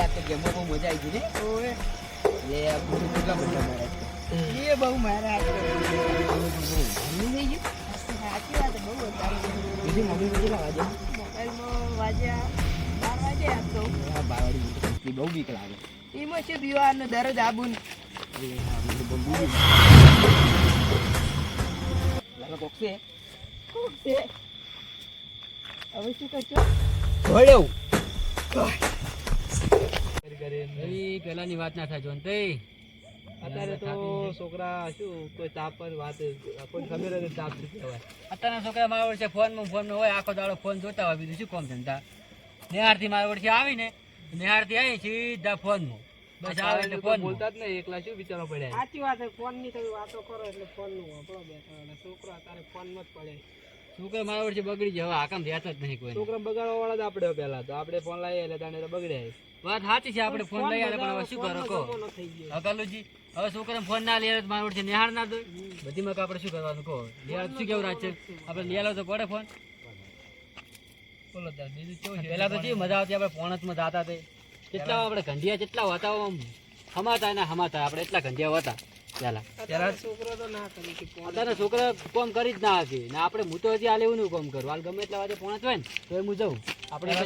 આ તો ગેમમાં બહુ મજા આવી ગઈ ને ઓએ લે આ પૂરું કેટલા બધા મારે એ બહુ મારા મમ્મી નહીં સાચી વાત બહુ વધારે બીજી મમ્મી કેટલા વાગે મોબાઈલમાં વાગ્યા 12 વાગે આપ તો આ 12 વાગે બહુ બીક લાગે એમાં છે દીવાનો દરજ આબુન કોકસે હવે શું કરજો ભળ્યો પેલાની વાત ના થાય જોન તઈ અત્યારે તો છોકરા શું કોઈ તાપ પર વાત કોઈ ખબર જ તાપ શું કહેવાય અત્યારના છોકરા મારા વર્ષે ફોનમાં હોય આખો દાડો ફોન જોતા હોય બીજું શું કામ ધંધા નિહારથી મારા વર્ષે આવીને નિહારથી આવી સીધા ફોનમાં બસ આવે એટલે ફોન બોલતા જ નહીં એકલા શું વિચારો પડ્યા સાચી વાત છે ફોન ની તમે વાતો કરો એટલે ફોન નું વાપરો બેઠો અને છોકરા અત્યારે ફોન માં જ પડે છોકરા મારા વર્ષે બગડી જાય હવે આકામ રહેતા જ નહીં કોઈ છોકરા બગાડવા વાળા જ આપણે પેલા તો આપણે ફોન લાવીએ એટલે તને બગડ્યા વાત સાચી છે આપણે ફોન લઈ આવે પણ હવે શું કરો કહો અકાલુજી હવે છોકરા ફોન ના લે મારા વર્ષે નિહાળ ના દો બધી માં આપણે શું કરવાનું કહો નિહાળ શું કેવું રાજ છે આપણે લેલો તો પડે ફોન બોલો બીજું કેવું પેલા તો કેવી મજા આવતી આપણે ફોન જ માં જાતા હતા કેટલા આપણે ઘંટિયા કેટલા હતા હમાતા ને હમાતા આપણે એટલા ઘંટિયા હતા પેલા છોકરો તો ના કરી અત્યારે છોકરા કોમ કરી જ ના હતી ને આપણે હું તો હજી હાલ એવું કોમ કરું હાલ ગમે એટલા વાગે પહોંચ હોય ને તો હું જઉં આપણે 4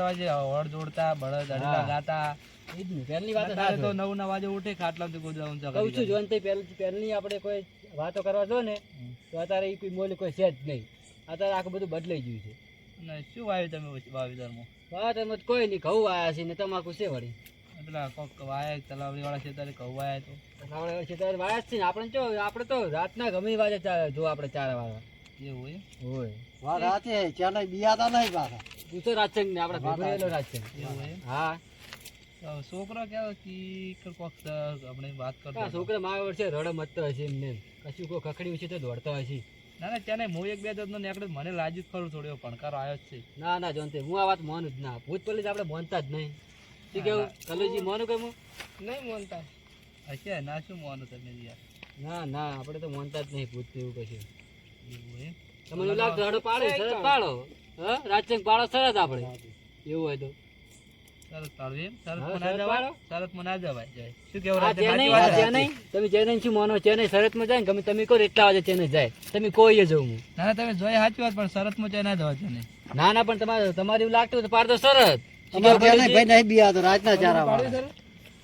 વાગે હળ જોડતા બળદ ગાતા પહેલી વાત તો 9 વાગે ઉઠે ખાટલાથી ગોદરાવું કહું છું જોન પહેલી આપણે કોઈ વાતો કરવા જો ને તો અત્યારે એ મોલી કોઈ છે જ નહીં અત્યારે આખું બધું બદલાઈ ગયું છે શું વાવ્યું તમે વાવેતરમાં વાવેતરમાં કોઈ નહીં ઘઉં વાયા છે ને તમાકુ છે વળી પેલા કોક વાયા તલાવડી વાળા છે ત્યારે ઘઉં વાયા તો તલાવડી વાળા છે ત્યારે વાયા જ છે ને આપણે જો આપણે તો રાતના ગમે વાજે જો આપણે 4 વાળા એવું હોય વા રાતે ચાલે બિયાતા નહીં પાછા તું તો રાજચંગ ને આપણે ભેગો રાજચંગ એવું હા છોકરો કેવો કી કોક આપણે વાત કરતા છોકરા મારા વર્ષે રડ મતતો હશે એમને કશું કોઈ ખખડ્યું છે તો દોડતા હશે ના ના ત્યાં હું 1-2 દરનો નીકળે મને લાગ્યું ખરું થોડો ભણકારો આવ્યો જ છે ના ના જોનતે હું આ વાત મોનું જ ના ભૂત પોલીસ આપણે મોનતા જ નહીં શું કેવું કલુજી મોનું કેમ નહીં મોનતા હશે ના શું મોનું તમે યાર ના ના આપણે તો મોનતા જ નહીં ભૂત એવું કશું તમને લાગતું હડો પાડો સરસ પાડો હા રાજચંગ પાડો સરસ આપણે એવું હોય તો સરસ પાડો એમ સરસ માં ના જવાય શું કેવું તમે ચેન્નઈ શું માનો ચેન્નઈ શરત માં જાય ને ગમે તમે કહો એટલા વાગે ચેન્નઈ જાય તમે કોઈ જવું ના તમે જોઈ સાચી વાત પણ શરત માં ના જવા ચેન્નઈ ના ના પણ તમારે એવું લાગતું તો પાડો શરત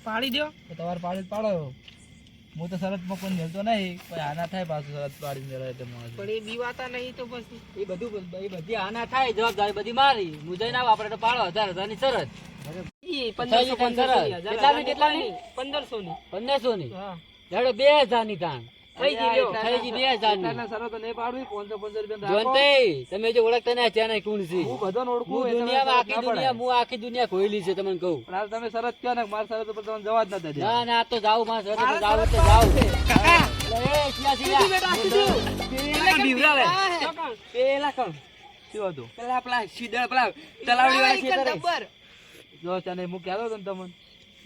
પાડી દો તમારે પાડી પાડો હું તો શરત માં કોઈ મેળતો નહીં કોઈ આના થાય પાછું શરત પાડી મેળવે એટલે પણ એ દીવાતા નહીં તો પછી એ બધી આના થાય જવાબદારી બધી મારી હું જઈને આવ આપણે તો પાડો 1000 ની શરત 1500 ની હેડો 2000 ની તાણ થઈ ગઈ 2000 ની શરત નહીં પાડવી 500 રૂપિયા તમે જે ઓળખતા ને ચેન્નઈ કોણ છે હું બધાને ઓળખું દુનિયામાં આખી દુનિયા ખોઈલી છે તમને કહું તમે શરત કહો ને મારી શરત ઉપર તમને જવા જ ના દે ના ના તો જાવ મારી શરત પર જાવ એટલે જાવ પેલા કોણ શું હતું પેલા સીધા પેલા તલાવડી વાળા છે જો તને હું કહેતો હતો ને તમને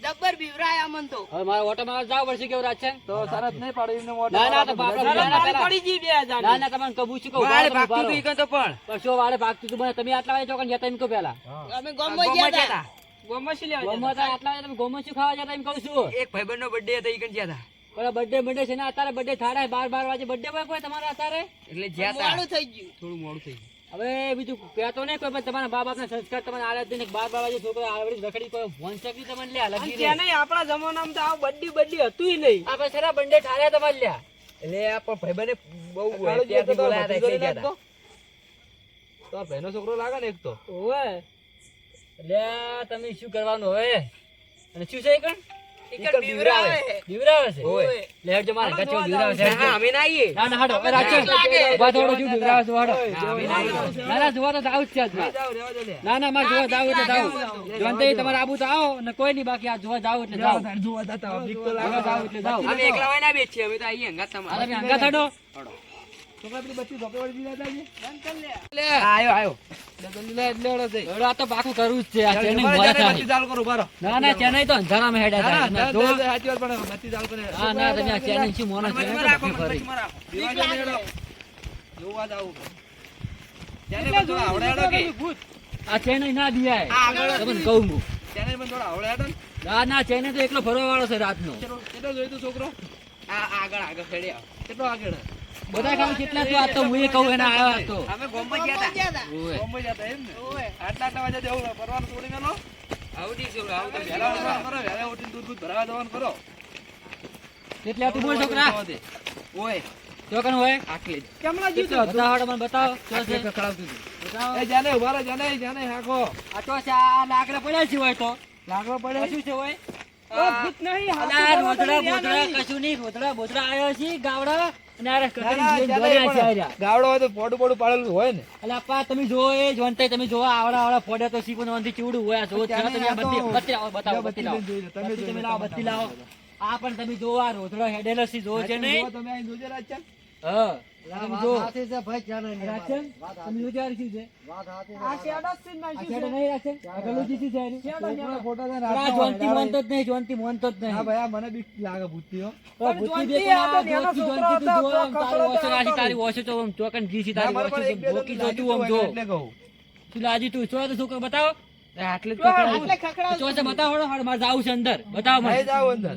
ડબ્બર બીવરાયા મન તો હવે મારા ઓટો માં જાવ પડશે કેવું રાજ છે તો શરત નહીં પાડી ને ઓટો ના ના તો બાપડા પડી જી 2000 ના ના તમને કબૂ છું કહું વાળે ભાગતું તું ઈકન તો પણ શો વાળે ભાગતું તું તમે આટલા વાગે ચોકન જતા એમ કહો પેલા અમે ગોમમાં ગયા હતા ગોમમાં શું લેવા ગોમમાં આટલા વાગે તમે ગોમમાં શું ખાવા જતા એમ કહું છું એક ભાઈબંધનો બર્થડે હતો ઈકન ગયા હતા પેલા બર્થડે છે ને અત્યારે બર્થડે થાડા 12 વાગે બર્થડે પર કોઈ તમારા અત્યારે એટલે ગયા હતા મોડું થઈ ગયું થોડું મોડું થઈ ગયું હવે બીજું કહેતો નહીં કોઈ તમારા બા બાપના સંસ્કાર તમને આલે જ નહીં 12 વાગે છોકરા આવડી રખડી કોઈ ફોન ચકી તમને લે લગી દે નહીં આપણા જમાનામાં તો આ બર્થડે હતું નહીં આપણે સરા બંડે ઠાર્યા તમારે લ્યા એટલે આ પણ ભાઈબંધે બહુ ત્યારથી બોલાયા હતા એટલે ગયા તો ભાઈનો છોકરો લાગે ને એક તો ઓય એટલે તમે શું કરવાનું હવે અને શું છે કણ બીવરાવે છે ઓય લેટ જો મારે ગચો બીવરાવે છે હા અમે ના આવીએ ના ના હાડો રાજચંગ ઉભા થોડો જો બીવરાવે છે હાડો ના ના જોવા તો દાવ જ છે ના ના માર જોવા દાવ એટલે દાવ જોનતે તમારે આબુ તો આવો ને કોઈ નહીં બાકી આ જોવા જાવ એટલે જાવ જોવા દાતા બીક તો લાગે જાવ એટલે જાવ અમે એકલા હોય ના બેઠી અમે તો આવીએ હંગાત તમારે અમે હંગાત હાડો છોકરા પેલી બચ્ચી ધોકેવાળી દીધા હતા બંધ કર લે આયો જલ્દી લે લેડો છે એડો આ તો બાકુ કરવું જ છે આ ચેન્નઈ મોરા થાય ચાલુ કરો બારો ના ના ચેન્નઈ તો અંધારામાં હેડ્યા હતા તો સાચી વાત પણ બચ્ચી ચાલુ કરે હા ના તમે આ ચેન્નઈ શું મોના છે જોવા જાવ ચેન્નઈ તો આવડેડો કે આ ચેન્નઈ ના દિયાય તમને કહું હું ચેન્નઈ ના ના ચેને તો એકલો ફરવા વાળો છે રાતનો. કેટલો જોઈ તું છોકરો? આગળ ફેડે આવ. કેટલો આગળ? બધા કામ કેટલા તો આ તો હું એ કહું એના આવ્યા તો. અમે ગોમમાં ગયા હતા. ગોમમાં ગયા હતા એમ ને? આટલા વાગે જવું પરવાનું છોડી મેલો. આવડી છે આવું તો વેલા ઉઠવાનું કરો, વેલા ઉઠીને દૂધ ભરાવા જવાનું કરો. કેટલા તું બોલ છોકરા. ઓય ચોકન હોય આટલી કેમલા જીતો બતાવો મને બતાવો શું છે કકડાવતું બતાવો. એ જાને ઉભા રહો, જાને હાકો. આ તો છે આ લાકડા પડ્યા છે હોય તો લાગવો પડે. શું છે હોય ભૂત નહીં, અલા રોતડા બોતડા કશું નહીં રોતડા બોતડા આવ્યો છે ગાવડા અને આ કટરી દોડ્યા છે આર્યા. ગાવડો હોય તો પોડું પોડું પાડેલું હોય ને. અલા પા તમે જો એ જોનતા તમે જો આવડા આવડા ફોડ્યા તો સીપો નોંધી ચીવડું હોય આ જો તમે આ બત્તી બત્તી લાવો બતાવો બત્તી લાવો તમે લાવો બત્તી લાવો. આ પણ તમે જો આ રોતડો હેડેલો છે જો છે નહીં તમે અહીં જોજો રાજચંદ. હા તમે જો હાથે છે ભાઈ ચાલે ને રાજચંદ તમે જો ચાર શું છે વાત હાથે આ શેડો જ છે ને આ શું છેડો છે? નહીં રાજચંદ આ ગલુજી છે એની છોકરા ખોટા છે ને આ રાતના જોનતી વાયડા મોનતો જ નહીં જોનતી મોનતો જ હા નહીં. ભાઈ આ મને બીક લાગે ભૂતથી હો. તો ભૂતી બે આ તો પણ આ નાનો જોનતી છોકરો જોનતી તું હતો, જો આમ તો તારી ખકડો ઓછો રાશી હતો. તારી ઓછો તો આમ ચોકન જીસી ના, તારી મારે પણ ઓછો એક બે ભોકી જણ જોતું આમ જો એટલે કહું. તું લાજી તું છો તો છોકરો બતાવો આટલે જ જો, ખકડાવું. તો છે બતાવો હળો હળ મારે જાવું છે અંદર બતાવો મને નહીં જાઓ અંદર.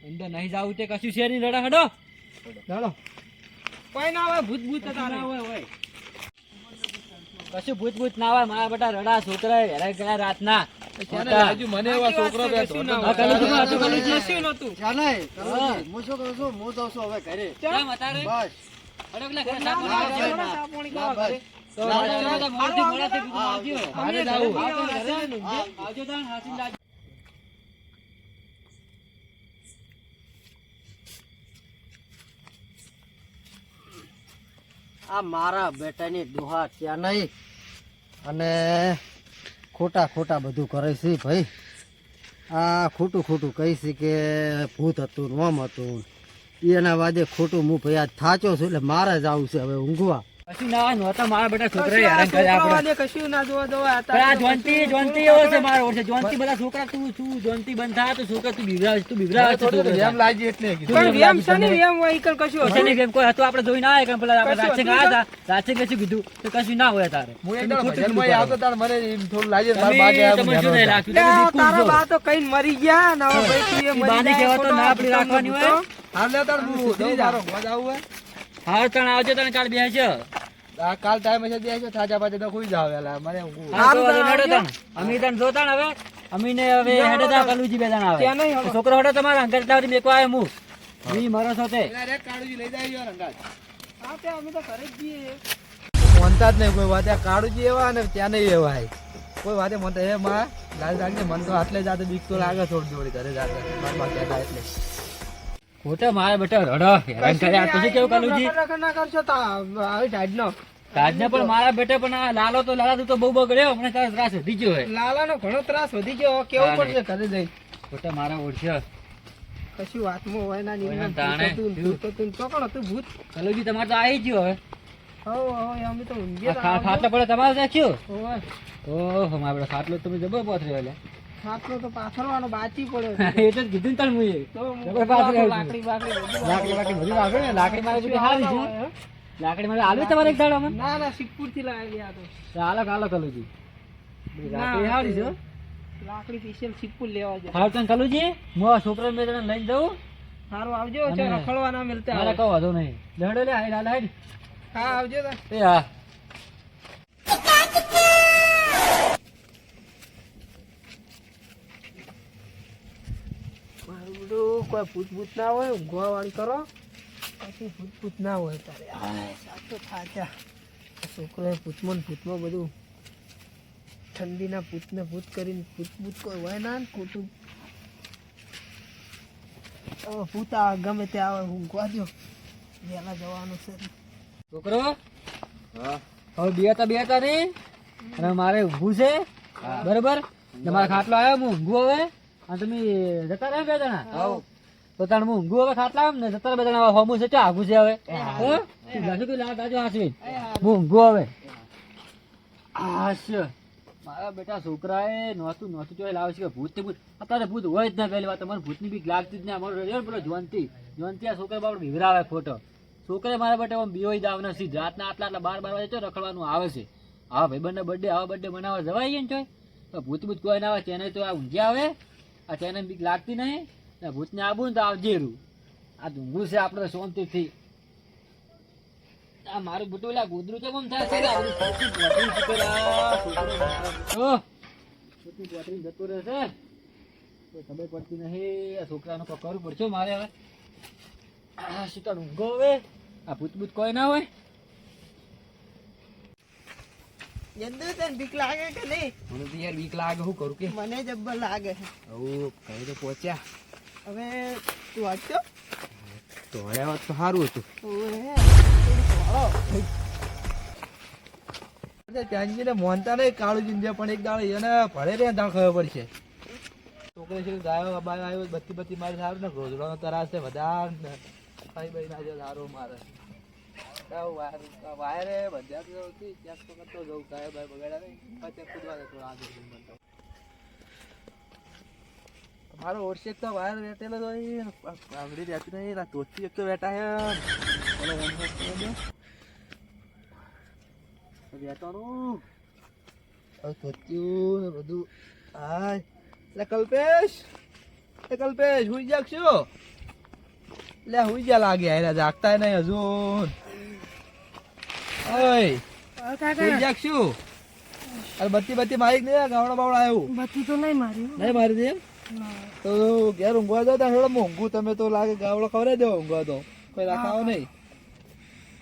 અંદર નહીં જાવું તે કશું છે નહીં રડા હડો ચાલો. કોઈ ના હોય ભૂત ભૂત ના હોય હોય કશું ભૂત ભૂત ના હોય મારા બેટા રડા છોકરા હેરાઈ ગયા રાતના ક્યારે રાજુ મને એવા છોકરો બે ધોતો આ કલુજીમાં હતું, કલુજી. ચાલે હું શું કરું છું હું જાઉં છું હવે ઘરે કેમ અત્યારે? બસ હળો પેલા ઘરે ના, સાપ ના, બનાવજો. ના, ચા પાણી ના, ખાવા ઘરે. તો રડા મોડેથી ભૂત આવજો. મારે જાવું. આવજો તાણ, હાથીને લાજો. આ મારા બેટાની ડોહા ત્યાં નહીં અને ખોટા ખોટા બધું કરે છે ભાઈ. આ ખોટું ખોટું કહી છે કે ભૂત હતું ને ઓમ હતું એના વાદે ખોટું હું ભાઈ આજ થાચો છું એટલે મારે જ આવું છે હવે ઊંઘવા. કશું ના હોય, નહોતા મારા બેટા છોકરા હેરાન કરે આપણે. છોકરાઓને કશું ના જોવા દેવા પણ આ જોનતી એવો છે મારો ઓળખે. જોનતી બધા છોકરા તું જોનતી બંધ થા તો છોકરા તું બીવરાવે છે છોકરા. જેમ લાગી એટલે કીધું. પણ વેમ છે ને, વેમ હોય ઈકણ કશું હશે નહીં વેમ કોઈ હતું આપણે જોઈ ના આવે પેલા આપણે કશું રાજસિંહ હતું આવ્યા હતા રાજસિંહ કશું કીધું તો કશું ના હોય તારે હું એક તમે દાડો ખોટું ભજનમાં કીધું આવતો તાર મને એમ થોડું લાગે મારા તમે- બાગે આવ્યા તમે શું નહીં હતા. રાખ્યું? તમે બિલકુલ તારા જો. બા તો કઈ મરી ગયા ને હવે ભાઈ તું એ ઈ મરી બાને જાય, કહેવાતો ખોટો ના આપણી આ રાખવાની હોય. હાલ લે તાર હું સુધરી જારો મજા આવું હોય. હા તણ આવજો તણ કાલ બેસજો. આ કાલ ટાઈમ હશે બેસજો થાજા પાછા તો ખુઈ જાવ વેલા મને ઊંઘ. હા તો હવે નડો તણ. અમી તણ જો તણ હવે અમીને હવે હેડે તા કલુજી બે જણા ત્યાં નહીં આવે હવે. છોકરો હડો તમારા અંકલ તાવરી મેકો આવે હું મી મરો છો તે પેલા રે કાળુજી લઈ જાય યાર અંગાત. હા તે અમે તો ઘરે જ જઈએ. મોનતા જ નહીં કોઈ વાતે કાળુજી એવા અને ત્યાં નહીં એવા હે. કોઈ વાતે મોનતા એ માં લાલ લાગે મન તો આટલે જાતે બીક તો લાગે થોડી થોડી ઘરે જાતે મારમાં કહેતા એટલે ખોટા મારા બેટા રડો હેરાન કરે આ તો શું કેવું કલુજી ના કરશો તો આવી ટાઈડનો કાજને પણ મારા બેટા પણ આ લાલો તો લાલા તું તો બહુ બગડ્યો હમણાં તારો ત્રાસ વધી ગયો હોય લાલાનો ઘણો ત્રાસ વધી ગયો કેવું હા, પડશે ઘરે જઈ ખોટા મારા ઓળખ્યો કશું વાતમાં હોય ના હોય નીકળે ના તાણે. ભૂત હતું તો કોણ હતું ભૂત કલુજી તમારે તો આવી ગયો હવે હવે અમે તો ઊંઘીએ તો ખાટલો પડે તમારે રાખ્યો હોય. ઓહો મારા બેટા ખાટલો તમે જબર પથર્યો એટલે ખાટલો તો પાથરવાનો બાચી પડ્યો એટલે જ કીધું ને તને મુએ તો જબર પાથર્યો. લાકડી બાકડી બધું લાકડી બાકડી બધી વાગે ને લાકડી મારે બધી હારી છે હે? લાકડી મારે આલવી તમારે એક દાડો ના ના સિક્કુર થી લાવેલી આ તો ચાલો કાલો કલુજી બધી લાકડી હારી છે હો. લાકડી સ્પેશિયલ સિક્કુર લેવા જાય હાલ તને કલુજી હું આ છોકરા મેં તને લઈને જાઉં સારું આવજો અને- છે રખડવા ના મિલતે મારે કહો વાંધો નહીં લડો લે હાલ હાલ હાલ હા આવજો તા. એ હા મારું બધું કોઈ ભૂત ભૂત ના હોય ઊંઘવા વાળી કરો પછી ભૂત ભૂત ના હોય તારે સાચો થાચા છોકરો ભૂતમાં ને ભૂતમાં બધું ઠંડીના ભૂતને ભૂત કરીને ભૂત ભૂત કોઈ હોય ના ને ખોટું હવે ભૂત આવે ગમે તે આવે ઊંઘવા દો વહેલા જવાનું છે છોકરો હવે બેતા નહીં અને મારે ઊભું છે બરોબર તમારા ખાટલો આવ્યો હું ઊંઘું હવે અને તમે જતા રહ્યા બે જણા તો તાણ હું ઊંઘું હવે ખાટલા ને જતા રહ્યા બે જણા હોમું છે ચા આગું છે હવે હો? તું જાજો કે લાગ આજો હાસવી હું ઊંઘું હવે હાસ્ય મારા બેટા છોકરાએ નહોતું ચોય લાવે છે કે ભૂત તે ભૂત અત્યારે ભૂત હોય જ ના પહેલી વાત મને ભૂતની બીક લાગતી જ નહીં અમારો રહ્યો ને પેલો જોનતી આ છોકરા બાપડે વિવરાવે ખોટો છોકરે મારા બેટા આમ બીઓઈ દાવ નથી રાતના આટલા 12 વાગે ચો રખડવાનું આવે છે હા ભાઈબંધનો બર્થડે આવા બર્થડે મનાવવા જવાય છે ને ચોય ભૂત ભૂત કોઈ ના આવે તેને તો આ ઊંઘ્યા આવે આ તેને બીક લાગતી નહીં ને ભૂતને આવું ને તો આવજેરું આ ઊંઘું છે આપણે શાંતિથી આ મારું બુટું લા ગોદરું કેમ થાય છે લા આવડું છોટી પોટરી છે પેલા છોટી પોટરી જતો રહે છે કોઈ ખબર પડતી નહીં આ છોકરાનું કોઈ કરવું પડશે મારે હવે શીતળ ઊંઘો હવે આ ભૂત ભૂત કોઈ ના હોય જદ્દુ તને બીક લાગે કે નહીં? મને તો યાર બીક લાગે શું કરું કે મને જબ્બર લાગે છે. હવે ઘરે તો પહોંચ્યા હવે તું વાંચો તો હળ્યા વાત તો સારું હતું ત્યાંજીને મોનતા નહીં કાળુજી જે પણ એક દાડો એને ભરે રે ત્યાં ખબર પડશે છોકરી છે ગાયો બાયો આવ્યો બત્તી મારી સારું ને રોજડો તરાસ છે વધારે ને ખાઈ બાઈ ના સારું મારે વાયરે બધા ક્યાંક તો કરતો જવું ગાયો બાય બગાડ્યા નહીં પછી કૂદવા જતો આગળ મારો ઓરશે તો વાયર વેટેલો તો આંગળી રહેતી નહીં તોચી એક તો બેઠા હે વેટાનું તોચ્યું ને બધું હાય એટલે કલ્પેશ હુઈ જાગશો એટલે હુઈ જા લાગે યાર જાગતા નહીં હજુ ઓય હુઈ જાગશું અરે બત્તી મારી નહીં ગાવડા બાવડા આવ્યું બત્તી તો નહીં મારી નહીં મારી દે તો ઘેર ઊંઘવા દો ત્યાં થોડો મોંઘું તમે તો લાગે ગાવડો ખવડાવી દો ઊંઘવા દો કોઈ રાખાવો નહીં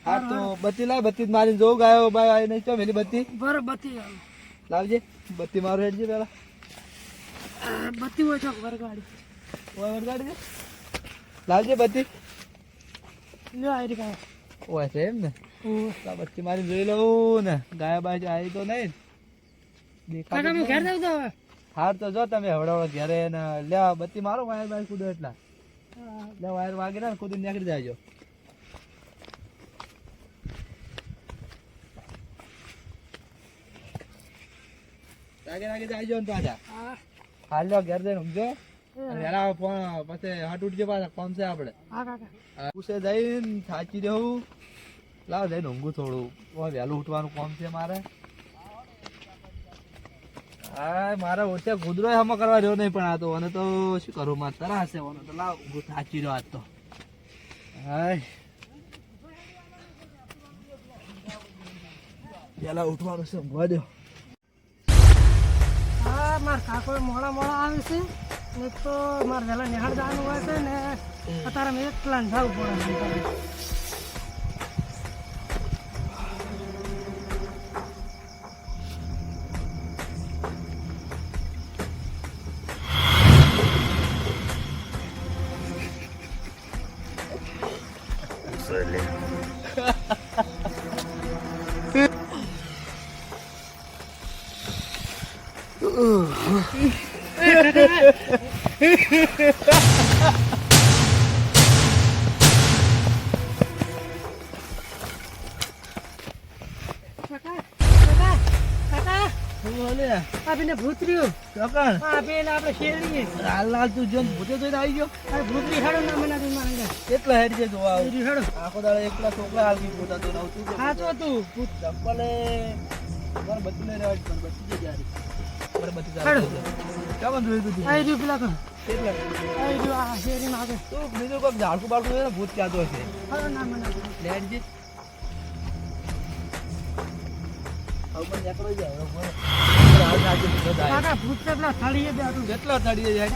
હા તો બત્તી લાવ બત્તી મારી જોઉં ગાયો બાય આવી નહીં ચો મેલી બત્તી બરાબર બત્તી લાવજે બત્તી મારો હેડજે પેલા બત્તી હોય ચોક વરગાડી વરગાડી દે લાવજે બત્તી લ્યો આરી ગાય ઓય છે એમ ને બત્તી મારી જોઈ લઉં ને ગાયા બાય આવી તો નહીં કાકા હું ઘેર જાઉં તો હવે હાર તો જો તમે હવડાવડો ઘેરે ને લે બત્તી મારો વાયર બાય કૂદો એટલા લે વાયર વાગે ને કૂદી નીકળી જાયજો રાગે જાયજો ને પાછા હાલ લો ઘેર જઈને ઊંઘજો એના પછી હાથ ઉઠજો પાછા કોમ છે આપણે પૂછે જઈને થાચી રહું લાવ જઈને ઊંઘું થોડું વહેલું ઉઠવાનું કોમ છે મારે હા મારા ઓછે કુદરો હમો કરવા રહ્યો નહીં પણ આ તો અને તો શું કરું મારે તરાસ છે તો લાવ ઊંઘું થાચી રહ્યો આજ તો હાય પેલા ઉઠવાનું છે ઊંઘવા દો હા મારા કાકો મોડા આવે છે એક તો મારે વહેલા નિહાળ જવાનું હોય છે ને અત્યારે મેં એક પ્લાન જવું પડે આપીને ભૂતર્યું આપીને આપણે શેરડીએ લાલ તું જો ભૂતે જોઈને આવી ગયો ભૂતરી હાડો ના મના મારે કેટલા હેડ છે જોવા હાડો આખો દાડો એકલા છોકરા આવી પોતા તો નવતું હા તો તું ચપ્પલે મારે બત્તી લઈ રહેવા પણ બત્તી જઈ મારે બત્તી હાડો કેમ જોયું તું આઈ રહ્યું પેલા તો કેટલા આઈ રહ્યું આ શેરીમાં આગળ તું બીજું કોઈ ઝાડકું બાળકું હોય ને ભૂત ક્યાં હશે હાડો ના મના લેટજી કાકા ભૂત કેટલા થાળીએ બેઠું કેટલા થડીએ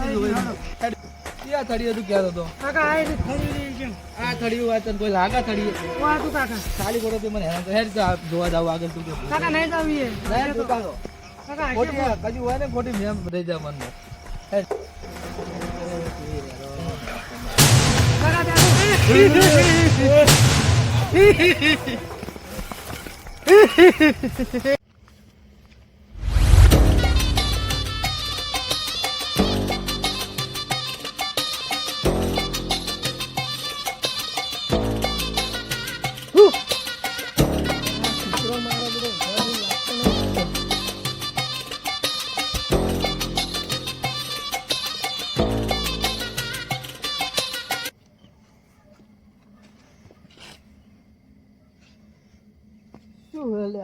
ક્યાં થડીએ તું ક્યાં હતો કાકા આ રીતે થળી રહી છે આ થડીયું હોય તને કોઈ લાગા થડીએ વા તું કાકા ખાલી કરો તું મને હેરાન કરે હેડ જા જોવા જાવ આગળ તું કે કાકા નહીં જાવીએ નહીં તું કાકો કાકા ખોટી કજુ હોય ને ખોટી મેમ રહી જાય મનમાં હેડ કાકા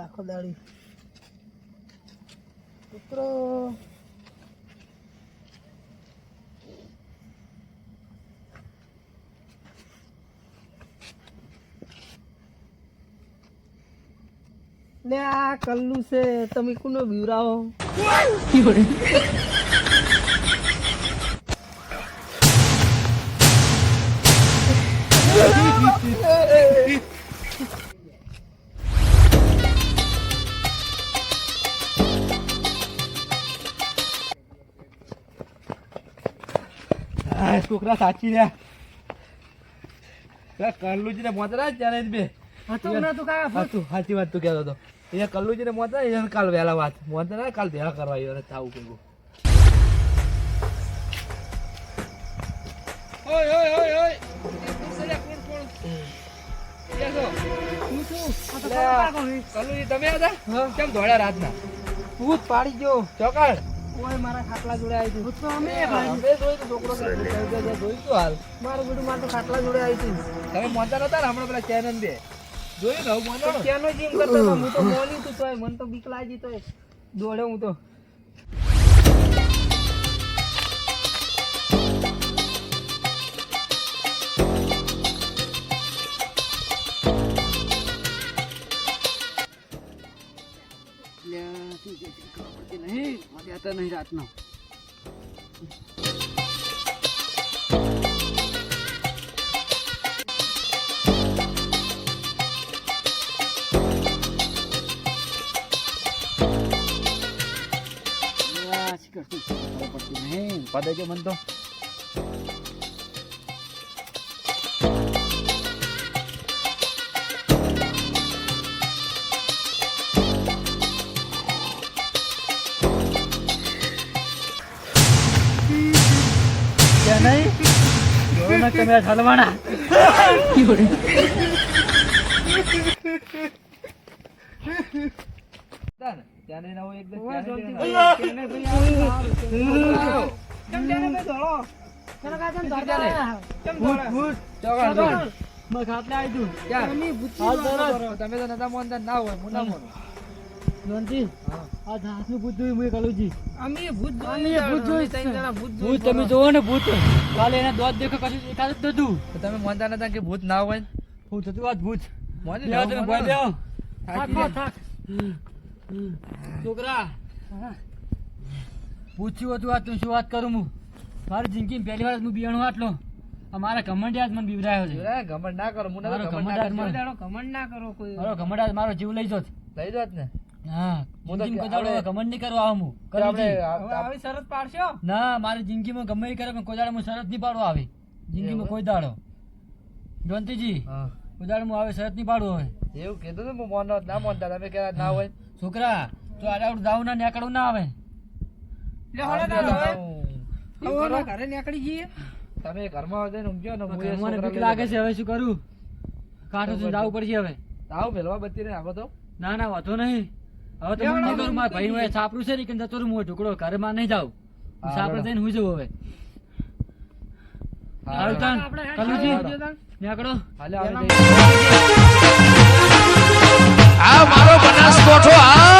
આખો દાડી કૂતરો લે આ કલ્લુ છે તમે કોનો બીવરાવો છોકરા સાચી રહ્યા કલ્લુજી ને મોતરા ત્યારે જ બે હતું ના તું કાકા હતું સાચી વાત તું કહેતો હતો એ કલ્લુજી ને મોતરા એને કાલ વહેલા વાત મોતરા કાલ ભેળા કરવા આવ્યો તાવું કીધું ઓય ઓય ઓય ઓય કલ્લુજી તમે હતા કેમ દોડ્યા રાતના ભૂત પાડી ગયો ચોકડ ઓય મારા ખાટલા જોડે આવી ભૂત તો અમે જોયું તો છોકરો જોયું તો હાલ મારું બધું મારે તો ખાટલા જોડે આવી હતી તમે મોતા નતા ને હમણાં પેલા ચેનન દે જોયું ને હું મોનો ત્યાંનો જીમ કરતો હતો હું તો મોની તું તોય મને તો બીક લાગી તોય દોડે હું તો નહીં મજા નહીં રાતનો પદે જો મન તો નહીં જોઈને તમે ઠલવાના ત્યાં ના હોય એકદમ તમે તો નતા મોનતા ના હોય હું ના મોનું આ ધાસનું ભૂત જોયું મેં કલુજી અમે ભૂત ભૂત તમે જોવો ને ભૂત કાલે એના દોત દેખો કશું દેખાતું જ નતું તમે માનતા નતા કે ભૂત ના હોય ભૂત હતું આ ભૂત મોની લેવા તમે ભય દેવો છોકરા પૂછ્યું હતું આ તું શું વાત કરું હું મારી જિંદગીમાં પહેલી વાર હું બિયાણું આટલો મારા ઘમંડ આજ મને બીવરાયો છે ઘમંડ ના કરો મને ઘમંડ ના કરો કોઈ મારો ઘમંડ આજ મારો જીવ લઈ જોત ને હા જિંદગીમાં કોઈ દાડો ઘમંડ નહીં કરવા આવું હું આવી શરત પાડશો ના મારી જિંદગીમાં ગમે એ કરે પણ કોઈ દાડો હું શરત નહીં પાડવા આવી જિંદગીમાં કોઈ દાડો જોનતીજી કોઈ દાડો હું આવે શરત નહીં પાડવું હવે એવું કીધું ને હું મોનો ના મોનતા તમે કે ના હોય છોકરા તો આડા દાવ ના નેકડું ના આવે ઘરે નીકળી જઈએ તમે ઘરમાં આવજો ને ઊંઘજો ને મને બીક લાગે છે હવે શું કરું કાઠો તો જાવું પડશે હવે આવ ભેલવા બત્તી ને આગો તો ના ના વાંધો નહીં હવે તો હું નહીં કરું મારા ભાઈ નું સાપરું છે ને કે જતો રહું હું ઢોકળો ઘરે માં નહીં જાઉં સાપડે જઈને હું જવું હવે આ મારો બનાસકોઠો આ